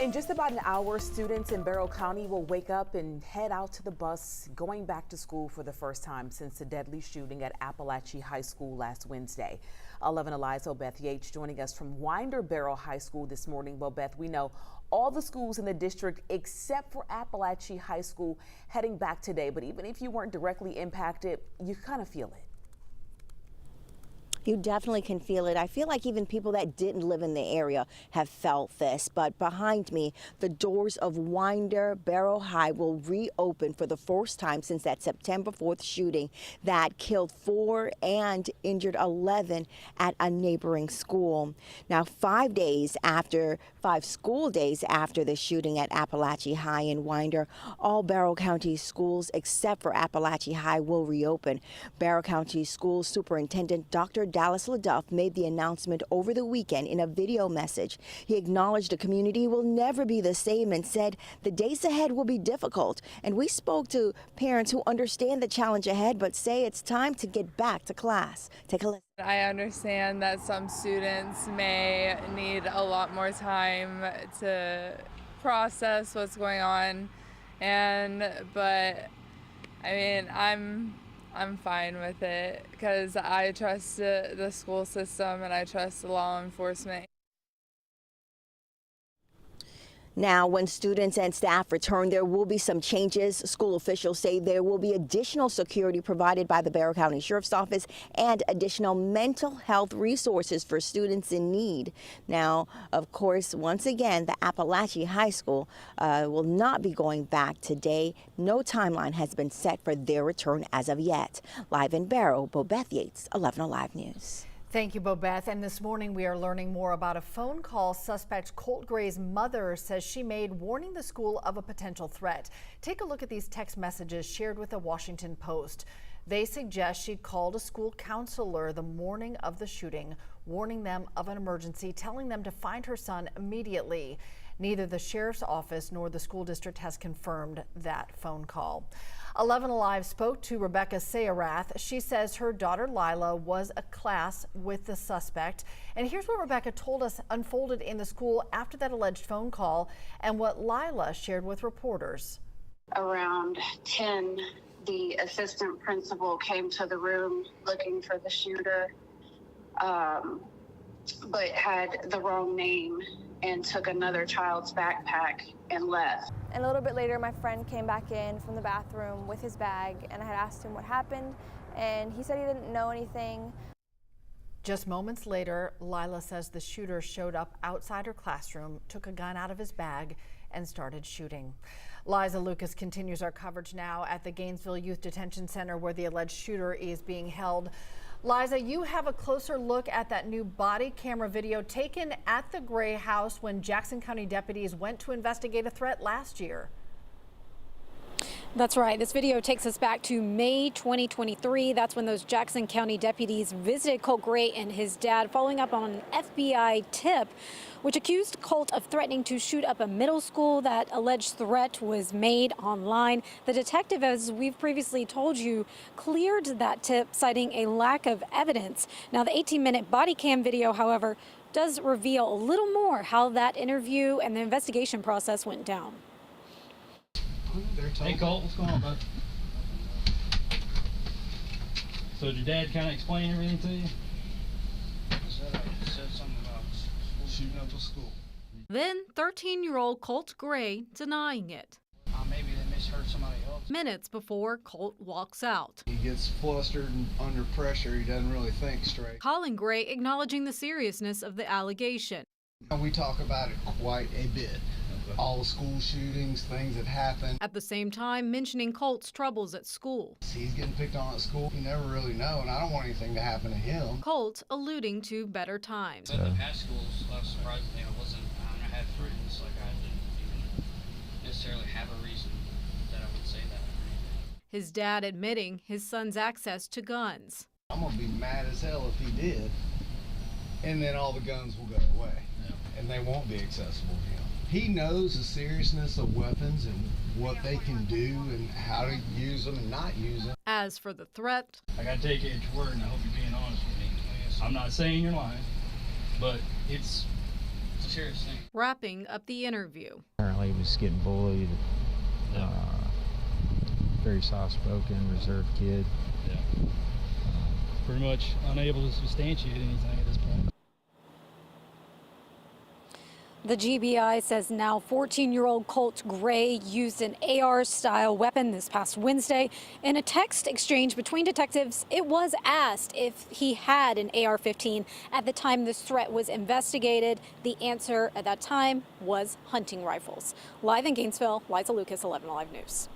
In just about an hour, students in Barrow County will wake up and head out to the bus going back to school for the first time since the deadly shooting at Apalachee High School last Wednesday. 11 Alive's Beth Yates joining us from Winder Barrow High School this morning. Beth, we know all the schools in the district except for Apalachee High School heading back today. But even if you weren't directly impacted, you kind of feel it. You definitely can feel it. I feel like even people that didn't live in the area have felt this. But behind me, the doors of Winder Barrow High will reopen for the first time since that September 4th shooting that killed 4 and injured 11 at a neighboring school. Now, 5 school days after the shooting at Apalachee High in Winder, all Barrow County schools except for Apalachee High will reopen. Barrow County School Superintendent Dr. Dallas LeDuff made the announcement over the weekend in a video message. He acknowledged the community will never be the same and said the days ahead will be difficult. And we spoke to parents who understand the challenge ahead but say it's time to get back to class. Take a listen. I understand that some students may need a lot more time to process what's going on, but I mean, I'm fine with it because I trust the school system and I trust the law enforcement. Now, when students and staff return, there will be some changes. School officials say there will be additional security provided by the Barrow County Sheriff's Office and additional mental health resources for students in need. Now, of course, once again, the Apalachee High School will not be going back today. No timeline has been set for their return as of yet. Live in Barrow, Beth Yates, 11 Alive News. Thank you, Beth. And this morning we are learning more about a phone call suspect Colt Gray's mother says she made warning the school of a potential threat. Take a look at these text messages shared with the Washington Post. They suggest she called a school counselor the morning of the shooting, warning them of an emergency, telling them to find her son immediately. Neither the sheriff's office nor the school district has confirmed that phone call. 11 Alive spoke to Rebecca Sayarath. She says her daughter Lila was a class with the suspect. And here's what Rebecca told us unfolded in the school after that alleged phone call and what Lila shared with reporters. Around 10, the assistant principal came to the room looking for the shooter, but had the wrong name and took another child's backpack and left. And a little bit later, my friend came back in from the bathroom with his bag, and I had asked him what happened, and he said he didn't know anything. Just moments later, Lila says the shooter showed up outside her classroom, took a gun out of his bag, and started shooting. Liza Lucas continues our coverage now at the Gainesville Youth Detention Center where the alleged shooter is being held. Liza, you have a closer look at that new body camera video taken at the Gray house when Jackson County deputies went to investigate a threat last year. That's right. This video takes us back to May 2023. That's when those Jackson County deputies visited Colt Gray and his dad following up on an FBI tip which accused Colt of threatening to shoot up a middle school. That alleged threat was made online. The detective, as we've previously told you, cleared that tip, citing a lack of evidence. Now, the 18-minute body cam video, however, does reveal a little more how that interview and the investigation process went down. Hey Colt, what's going on, bud? So did your dad kind of explain everything to you? Said something about shooting up a school. Then 13-year-old Colt Gray denying it. Maybe they misheard somebody else. Minutes before Colt walks out. He gets flustered and under pressure. He doesn't really think straight. Colin Gray acknowledging the seriousness of the allegation. We talk about it quite a bit. All the school shootings, things that happen. At the same time, mentioning Colt's troubles at school. He's getting picked on at school. You never really know, and I don't want anything to happen to him. Colt alluding to better times. At the past schools, I was surprised, it wasn't, I had friends, like I didn't even necessarily have a reason that I would say that or anything. His dad admitting his son's access to guns. I'm gonna be mad as hell if he did, and then all the guns will go away, and they won't be accessible to him. He knows the seriousness of weapons and what they can do and how to use them and not use them. As for the threat, I gotta take you at your word, and I hope you're being honest with me. I'm not saying you're lying, but it's It's a serious thing. wrapping up the interview. Apparently he was getting bullied, very soft-spoken, reserved kid. Yeah. Pretty much unable to substantiate anything at this point. The GBI says now 14-year-old Colt Gray used an AR-style weapon this past Wednesday. In a text exchange between detectives, it was asked if he had an AR-15 at the time this threat was investigated. The answer at that time was hunting rifles. Live in Gainesville, Liza Lucas, 11 Alive News.